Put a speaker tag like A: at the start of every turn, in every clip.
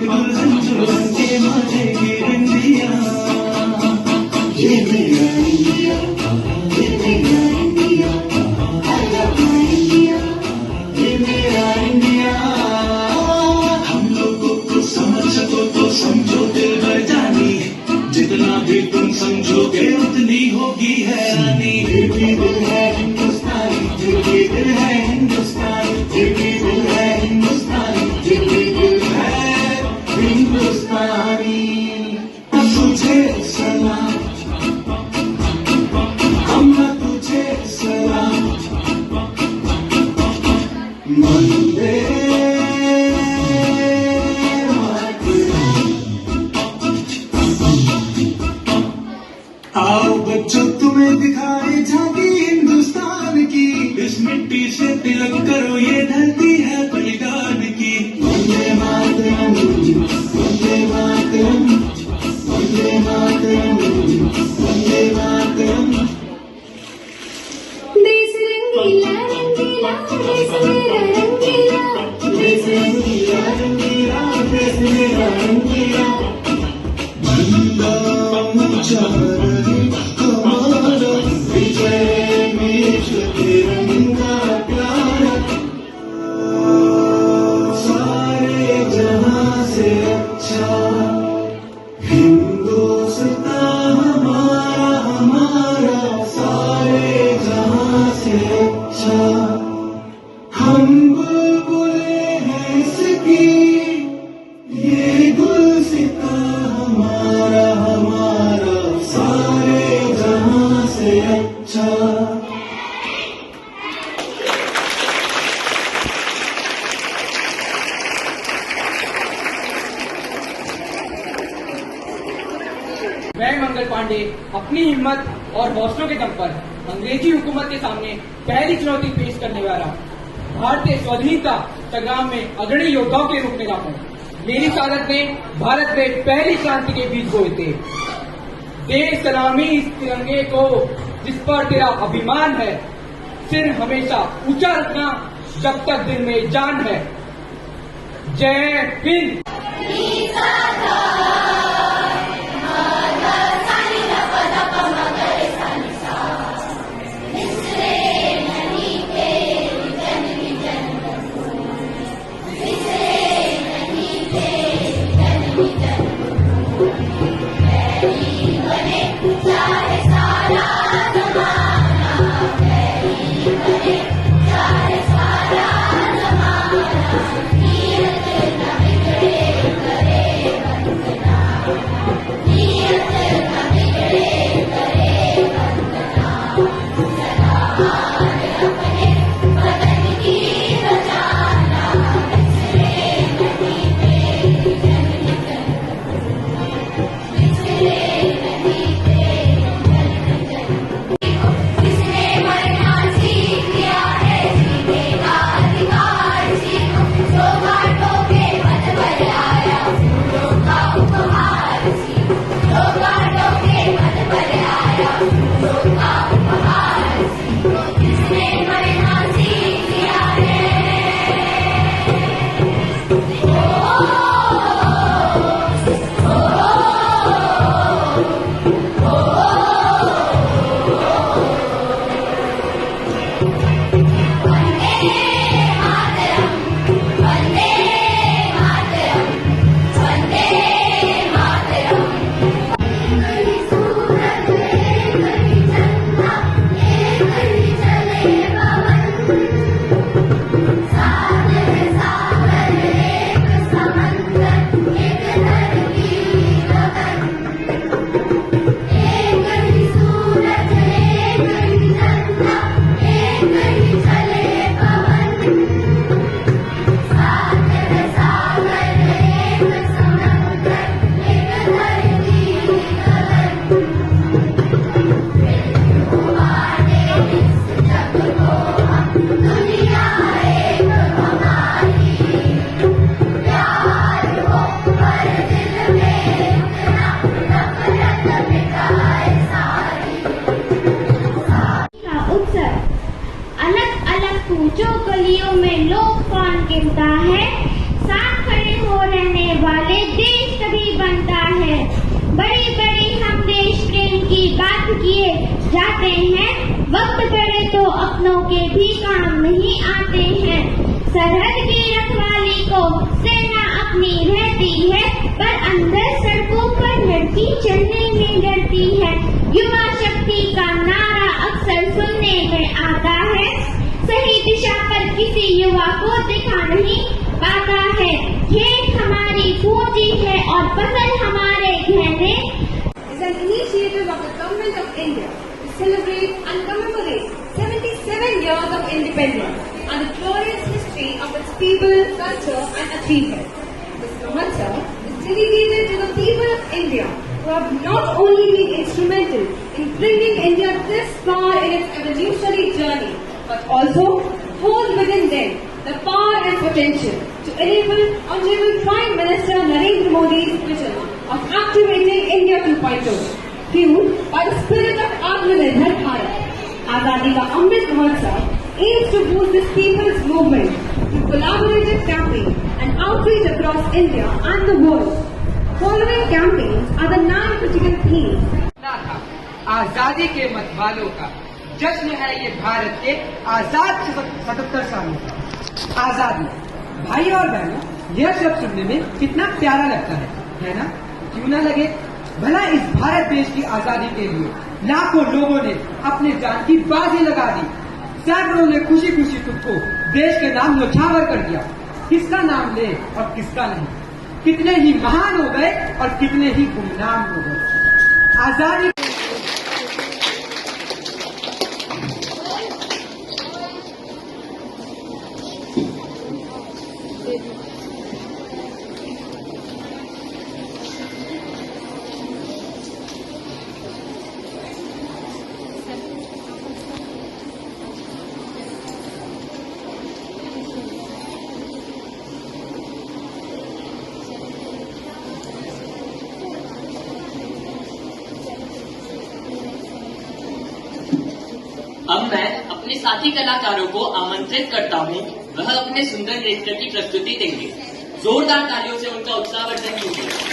A: दुल्हन जो के माथे की बिंदिया, ये मेरा इंडिया, ये मेरा India, I love my India, ये मेरा इंडिया। हम लोगों को समझ सको तो समझो दिल भर जानी, जितना भी तुम समझोगे उतनी होगी हैरानी। फिर भी दिल है हिंदुस्तानी, फिर भी दिल है हिंदुस्तानी, फिर भी दिल है हिंदुस्तानी, फिर भी दिल है हिंदुस्तानी। तुझे सलाम, अम्मा तुझे सलाम, वंदे आओ बच्चों तुम्हें दिखाए झांकी हिंदुस्तान की, इस मिट्टी से तिलक करो ये धरती है बलिदान की। वंदे मातरम, वंदे मातरम, वंदे मातरम, वंदे मातरम।
B: देश रंगीला रंगीला देश मेरा रंगीला,
A: देश रंगीला रंगीला देश मेरा रंगीला। झंडा ऊंचा रहे हमारा, विजय में तिरंगा प्यारा, सारे जहां से अच्छा हिंदुस्तान हमारा, हमारा सारे जहां से अच्छा। हम बुलबुले हैं इसकी, ये गुलसिता हमारा, हमारा सारे जहां से अच्छा।
C: मैं मंगल पांडे अपनी हिम्मत और हौसलों के दम पर अंग्रेजी हुकूमत के सामने पहली चुनौती पेश करने वाला भारतीय स्वाधीनता संग्राम में अग्रणी योद्धाओं के रूप में रहा हूँ। मेरी शहादत ने भारत में पहली क्रांति के बीज बोए थे। दे सलामी इस तिरंगे को जिस पर तेरा अभिमान है, सिर हमेशा ऊंचा रखना जब तक दिल में जान है। जय हिंद।
B: जो गलियों में लोग कौन गिरता है, साथ खड़े हो रहने वाले जाते हैं, वक्त पड़े तो अपनों के भी काम नहीं आते हैं। सरहद की रखवाली को सेना अपनी रहती है, पर अंदर सड़कों पर लड़की चलने में डरती है। युवा शक्ति का नारा अक्सर सुनने में आता है, सही दिशा पर किसी युवा को दिखा नहीं पाता है। खेत हमारी पूंजी है और फसल हमारे गहने।
D: Is an initiative of the Government of India to celebrate and commemorate 77 years of independence and the glorious history of its people, culture and achievement. This Mahotsav is dedicated to the people of India who have not only been instrumental in bringing India this far in its evolutionary journey, but also hold within them the power and potential to enable Honorable Prime Minister Narendra Modi's vision of activating India 2.0, fueled by the spirit of Atmanirbhar Bharat. Azadi Ka Amrit Mahotsav aims to boost this people's movement through collaborative campaign and outreach across India and the world. Following campaigns are the 9 critical themes.
C: था आजादी के मतवालों का जश्न है ये भारत के आजाद 77 सालों का। आजादी, भाई और बहनों, यह शब्द सुनने में कितना प्यारा लगता है ना? क्यों ना लगे? भला इस भारत देश की आजादी के लिए लाखों लोगों ने अपने जान की बाजी लगा दी। सैकड़ों ने खुशी खुशी खुद को देश के नाम न्यौछावर कर दिया। किसका नाम ले और किसका नहीं? कितने ही महान हो गए और कितने ही गुमनाम हो गए। आजादी
E: अब मैं अपने साथी कलाकारों को आमंत्रित करता हूँ, वह अपने सुंदर नृत्य की प्रस्तुति देंगे। जोरदार तालियों से उनका उत्साहवर्धन कीजिए।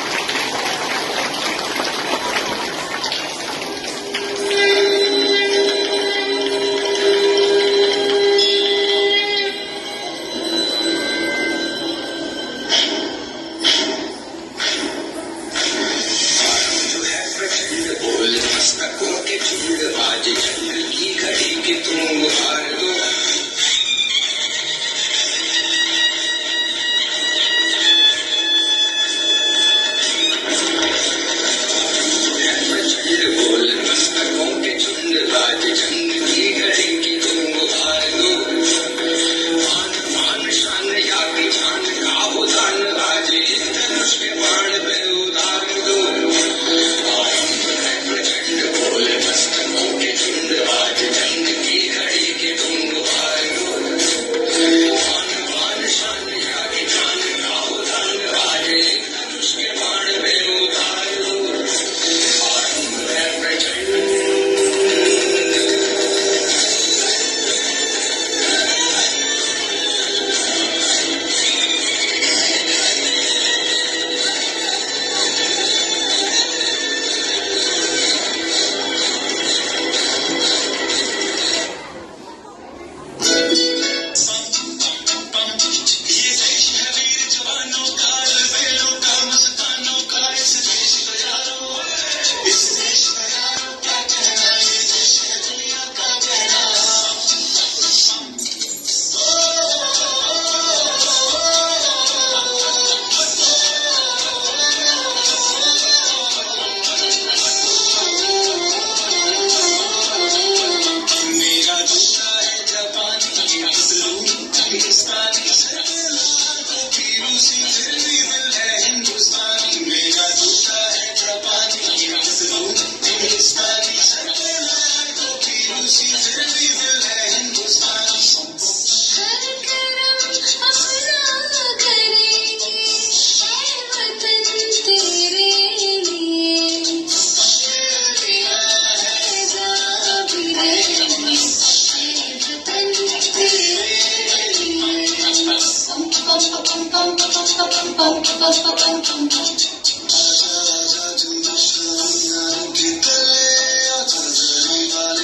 A: आजा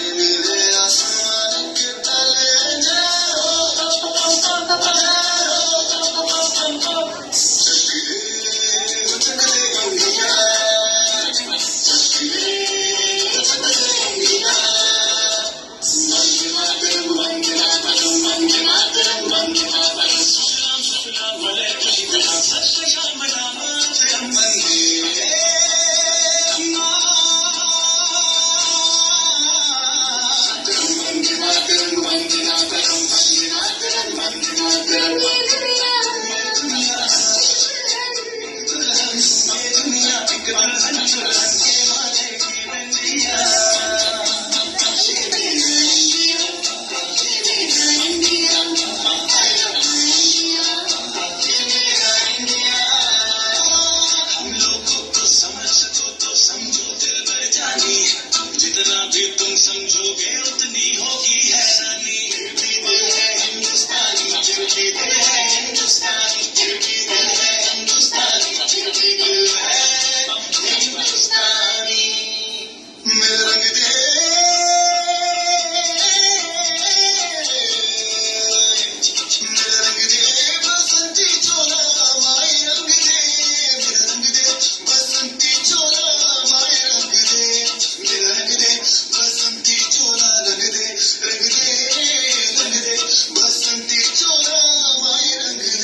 A: जितना भी तुम समझोगे उतनी होगी हैरानी। दिल है हिंदुस्तानी, दिल है हिंदुस्तानी, दिल है हिंदुस्तानी, दिल है हिंदुस्तानी। मेरा रंग दे, मेरा रंग दे बसंती चोला माई रंग दे, मेरा रंग दे बसंती चोला माई रंग दे, मेरा रंग दे बसंती चोला रंग दे, रंग दे रंग दे बसंती चोला माई रंग दे।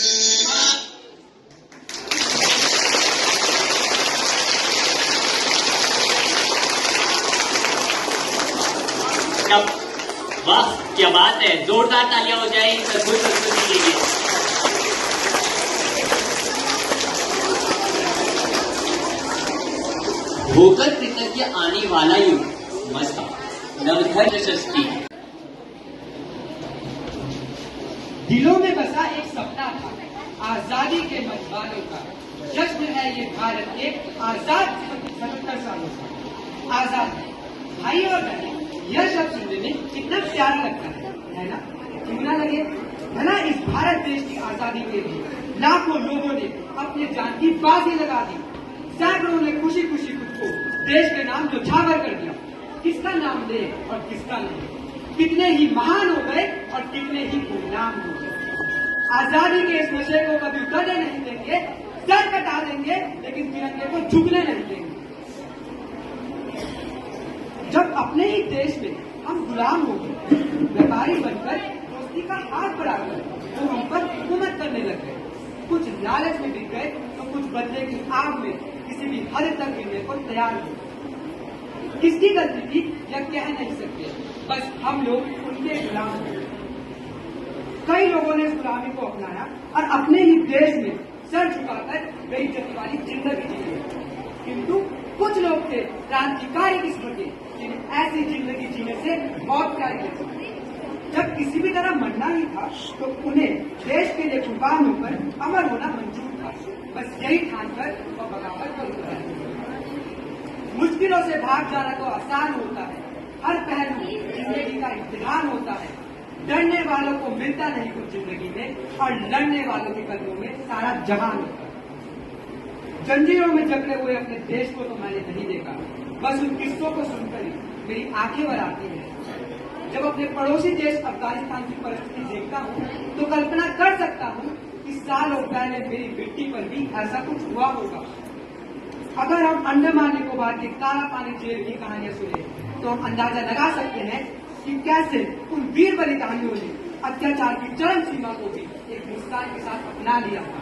E: वाह क्या बात है, जोरदार तालियां हो जाए इस अद्भुत प्रस्तुति के लिए। होकर कृतज्ञ आने वाला युग मस्ता नवधर्म षष्ठी।
C: दिलों में बसा एक सपना था आजादी के मतवालों का। जश्न है ये भारत के आजाद 77 सालों का। आजाद भाई और बहन, यह शब्द सुनने में कितना प्यारा लगता है ना? क्यों ना लगे? है ना? इस भारत देश की आजादी के लिए लाखों लोगों ने अपने जान की बाजी लगा दी। सैकड़ों ने खुशी खुशी खुद को देश के नाम न्यौछावर कर दिया। किसका नाम ले और किसका नहीं? कितने ही महान हो गए और कितने ही गुमनाम हो गए। आजादी के इस नशे को कभी उतरने नहीं देंगे, सर कटा देंगे, लेकिन तिरंगे को झुकने नहीं देंगे। जब अपने ही देश में हम गुलाम हो गए, व्यापारी बनकर दोस्ती का हाथ बढ़ाकर वो हम पर हुकूमत करने लग गए। कुछ लालच में बिक गए तो कुछ बदले की आग में किसी भी हद तक गिरने को तैयार हो। किसकी गलती थी यह कह नहीं सकते, बस हम लोग उनके गुलाम हो गए। कई लोगों ने इस गुलामी को अपनाया और अपने ही देश में सर झुकाकर बेइज्जती वाली जिंदगी जी। किंतु कुछ लोग थे क्रांतिकारी किस्म के, जिन्हें ऐसी जिंदगी जीने से बहुत प्यारी लगती। जब किसी भी तरह मरना ही था तो उन्हें देश के लिए कुर्बान होकर अमर होना मंजूर था। बस यही ठानकर वो बगावत पर उतर आए। मुश्किलों से भाग जाना तो आसान होता है, हर पहलू जिंदगी का इम्तिहान होता है। डरने वालों को मिलता नहीं कुछ जिंदगी में, और लड़ने वालों के कदमों में सारा जहान होता है। जंजीरों में जकड़े हुए अपने देश को तो मैंने नहीं देखा, बस उन किस्सों को सुनकर ही मेरी आंखें भर आती हैं। जब अपने पड़ोसी देश अफगानिस्तान की परिस्थिति देखता हूँ तो कल्पना कर सकता हूँ कि सालों पहले मेरी मिट्टी पर भी ऐसा कुछ हुआ होगा। अगर हम अंडमान निकोबार के काला पानी जेल की कहानियां सुने तो हम अंदाजा लगा सकते हैं कि कैसे उन वीर बलिदानियों ने अत्याचार की चरम सीमा को भी एक मुस्कान के साथ अपना लिया था।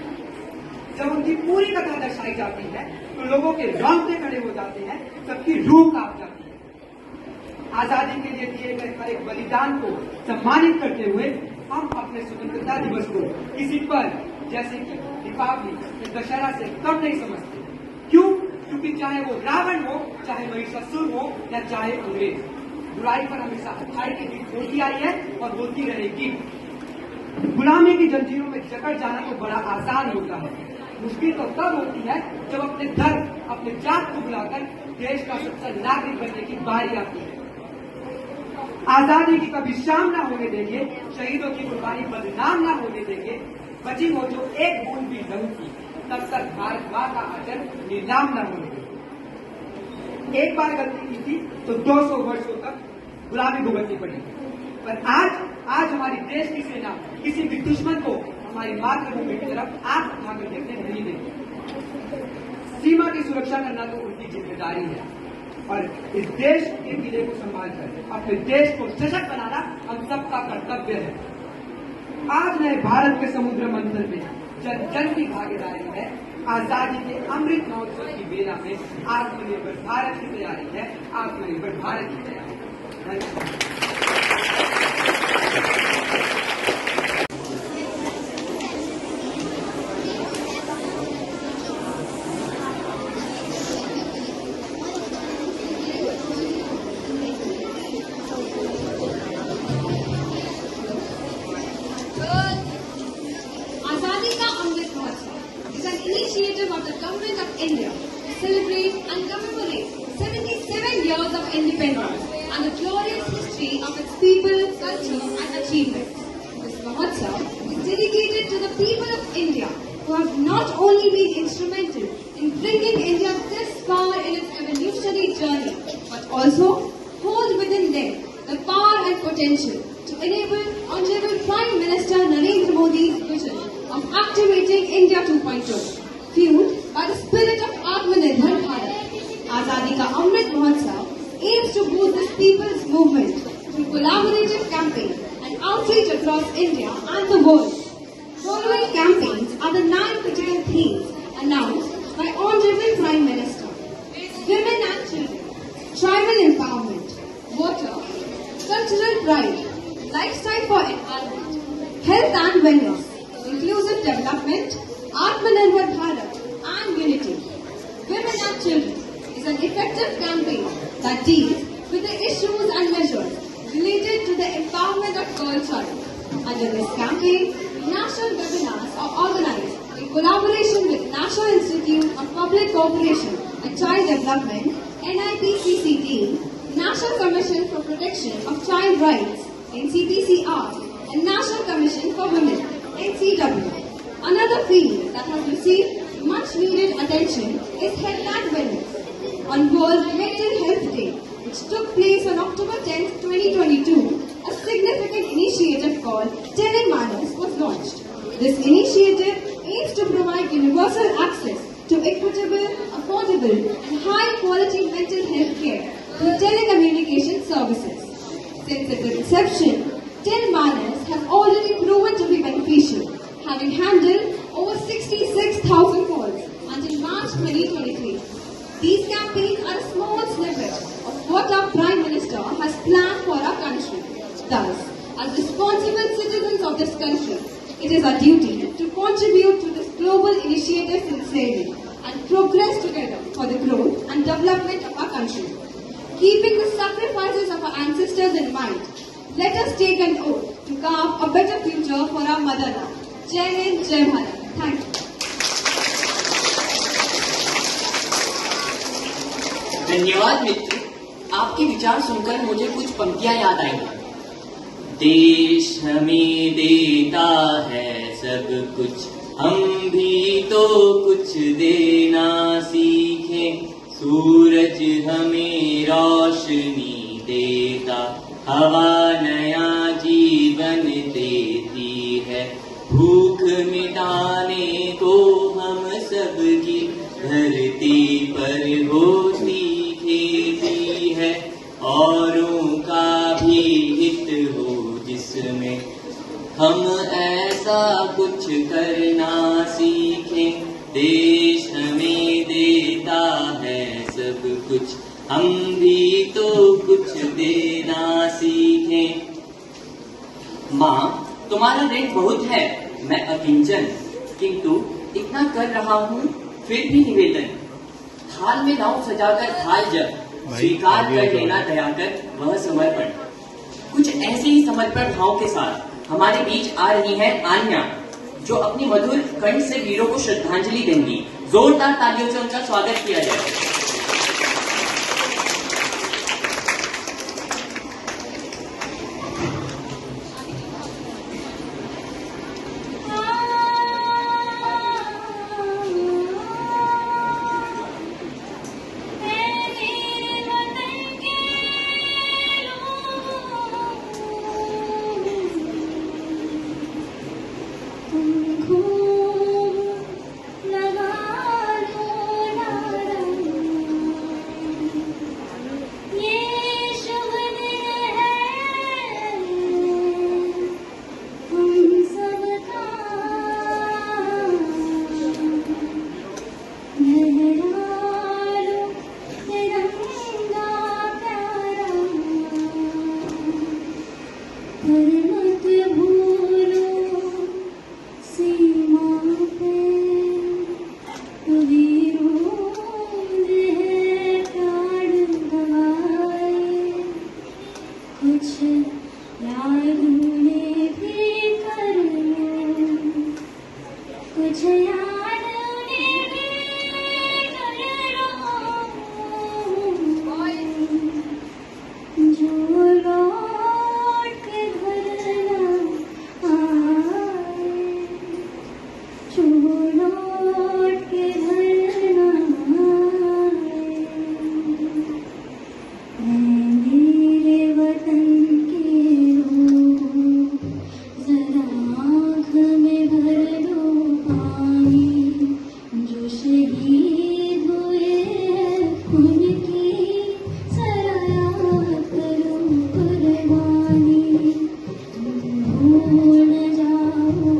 C: जब उनकी पूरी कथा दर्शाई जाती है तो लोगों के रोंगटे खड़े हो जाते हैं, सबकी रूह कांप जाती है। आजादी के लिए दिए गए हर एक बलिदान को सम्मानित करते हुए हम अपने स्वतंत्रता दिवस को किसी पर जैसे कि दीपावली या दशहरा से कम नहीं समझते। क्यों? क्योंकि चाहे वो रावण हो, चाहे महिषासुर हो या चाहे अंग्रेज, बुराई पर हमेशा अच्छाई की जीत होती आई है और होती रहेगी। गुलामी की जंजीरों में जकड़ जाना तो बड़ा आसान होता है, मुश्किल तो तब होती है जब अपने धर्म, अपने जात को बुलाकर देश का सच्चा नागरिक बनने की बारी आती है। आजादी की कभी शाम ना होने देंगे, शहीदों की कुर्बानी बदनाम ना होने देंगे। बची हो जो एक बूंद भी लहू की, तब तक भारत माँ का आचर नीलाम न होने देंगे। एक बार गलती की थी तो 200 वर्षों तक गुलामी भुगतनी पड़ी, पर आज हमारी देश की सेना किसी भी दुश्मन को हमारी मातृभूमि की तरफ आंख उठाकर देखने नहीं देगी। सीमा की सुरक्षा करना तो उनकी जिम्मेदारी है, और इस देश के किले को संभालकर अपने देश को सशक्त बनाना हम सबका कर्तव्य है। आज नए भारत के समुद्र मंथन में जन जन की भागीदारी है। आजादी के अमृत महोत्सव की बेला में आत्मनिर्भर भारत की तैयारी है, आत्मनिर्भर भारत की तैयारी।
D: India to celebrate and commemorate 77 years of independence and the glorious history of its people, culture and achievements. This Mahotsav is dedicated to the people of India who have not only been instrumental in bringing India this far in its evolutionary journey, but also hold within them the power and potential to enable Honorable Prime Minister Narendra Modi's vision of activating India 2.0, fueled by the spirit of Atmanirbhar Bharat. Azadi Ka Amrit Mahotsav aims to boost this people's movement through collaborative campaigns and outreach across India and the world. Following campaigns are the 9 critical themes announced by Honorable Prime Minister: Women and Children, Tribal Empowerment, Water, Cultural Pride, Lifestyle for Environment, Health and Wellness, Inclusive Development, Atmanirbhar Bharat and Unity. Women and Children is an effective campaign that deals with the issues and measures related to the empowerment of girl child. Under this campaign, national webinars are organized in collaboration with National Institute of Public Cooperation and Child Development, NIPCCD, National Commission for Protection of Child Rights, NCPCR, and National Commission for Women, NCW. Another field that has received much needed attention is health and wellness. On World Mental Health Day, which took place on October 10, 2022, a significant initiative called Telemanos was launched. This initiative aims to provide universal access to equitable, affordable, and high-quality mental health care through telecommunication services. Since its inception, Telemanos has already proven to be beneficial, having handled over 66,000 calls until March 2023. These campaigns are a small snippet of what our Prime Minister has planned for our country. Thus, as responsible citizens of this country, it is our duty to contribute to this global initiative sincerely and progress together for the growth and development of our country. Keeping the sacrifices of our ancestors in mind, let us take an oath to carve a better future for our motherland. Jai Hind, Jai Bharat. Thank you.
E: धन्यवाद मित्र, आपके विचार सुनकर मुझे कुछ पंक्तियां याद आई। देश हमें देता है सब कुछ, हम भी तो कुछ देना सीखें। सूरज हमें रोशनी देता, हवा नया जीवन देती है। भूख मिटाने को हम सबकी धरती पर होती खेती है। औरों का भी हित हो जिसमें हम ऐसा कुछ करना सीखें। देश हमें देता है सब कुछ, हम भी तो कुछ देना सीखें। माँ, तुम्हारा ऋण बहुत है, मैं अकिंचन, किंतु इतना कर रहा हूँ फिर भी निवेदन। थाल में लाऊं सजाकर थाल जब, स्वीकार कर लेना दया कर वह समर्पण। कुछ ऐसे ही समर्पण भाव के साथ हमारे बीच आ रही है आन्या, जो अपनी मधुर कंठ से वीरों को श्रद्धांजलि देंगी। जोरदार तालियों से उनका स्वागत किया जाए।
B: उनकी सराया करूं कुर्बानी, भूल जाऊं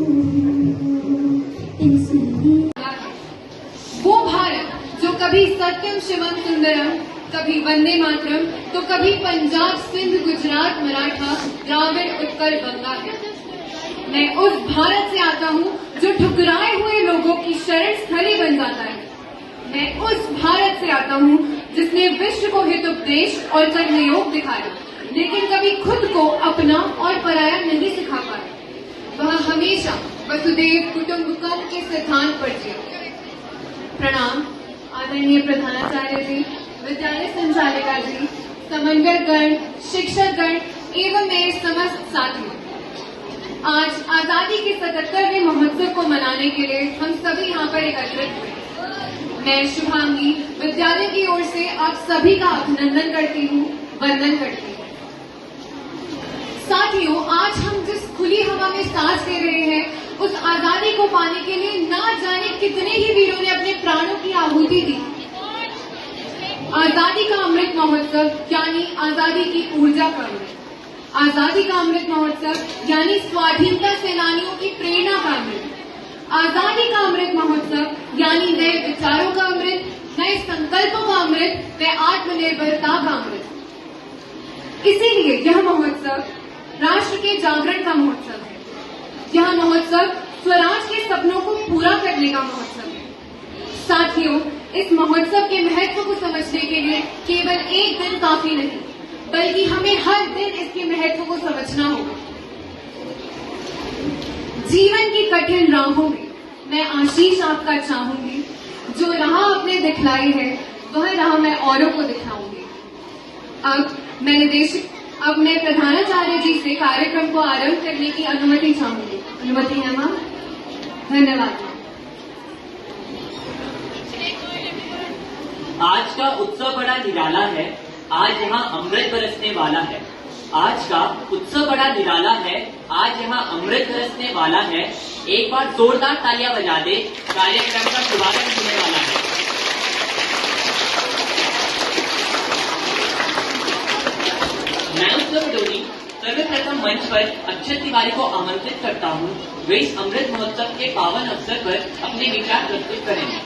B: इसलिए।
D: वो भारत जो कभी सत्यम शिवम सुंदरम, कभी वंदे मातरम, तो कभी पंजाब सिंध गुजरात मराठा द्राविड़ उत्कल गंगा है। मैं उस भारत से आता हूँ जो ठुकराए हुए लोगों की शरण स्थली बन जाता है। मैं उस भारत से आता हूँ जिसने विश्व को हितोपदेश और कर्मयोग दिखाया, लेकिन कभी खुद को अपना और पराया नहीं सिखा पाया। वह हमेशा वसुदेव कुटुंबकम के सिद्धांत पर जिया। प्रणाम आदरणीय प्रधानाचार्य जी, विद्यालय संचालिका जी, समन्वय गण, शिक्षक गण एवं मेरे समस्त साथियों। आज आजादी के 77वें महोत्सव को मनाने के लिए हम सभी यहाँ पर एकत्रित हुए। मैं शुभांगी विद्यालय की ओर से आप सभी का अभिनंदन करती हूँ, वंदन करती हूँ। साथियों, आज हम जिस खुली हवा में सांस ले रहे हैं, उस आजादी को पाने के लिए ना जाने कितने ही वीरों ने अपने प्राणों की आहुति दी। आजादी का अमृत महोत्सव यानी आजादी की ऊर्जा का अमृत। आजादी का अमृत महोत्सव यानी स्वाधीनता सेनानियों की प्रेरणा का अमृत। आजादी का अमृत महोत्सव यानी नए विचारों का अमृत, नए संकल्पों का अमृत, व आत्मनिर्भरता का अमृत। इसीलिए यह महोत्सव राष्ट्र के जागरण का महोत्सव है। यह महोत्सव स्वराज के सपनों को पूरा करने का महोत्सव है। साथियों, इस महोत्सव के महत्व को समझने के लिए केवल एक दिन काफी नहीं, बल्कि हमें हर दिन इसके महत्व को समझना होगा। जीवन की कठिन राहों में मैं आशीष आपका चाहूंगी। जो राह आपने दिखलाई है, वह राह मैं औरों को दिखाऊंगी। अब मैं प्रधानाचार्य जी से कार्यक्रम को आरंभ करने की अनुमति चाहूंगी। अनुमति है मां? धन्यवाद।
E: आज का उत्सव बड़ा निराला है, आज यहाँ अमृत बरसने वाला है। आज का उत्सव बड़ा निराला है, आज यहाँ अमृत बरसने वाला है। एक बार जोरदार तालियां बजा दे, कार्यक्रम का शुभारंभ होने वाला है। मैं उत्सव डोरी सर्वप्रथम मंच पर अक्षत तिवारी को आमंत्रित करता हूँ। वे इस अमृत महोत्सव के पावन अवसर पर अपने विचार प्रस्तुत करेंगे।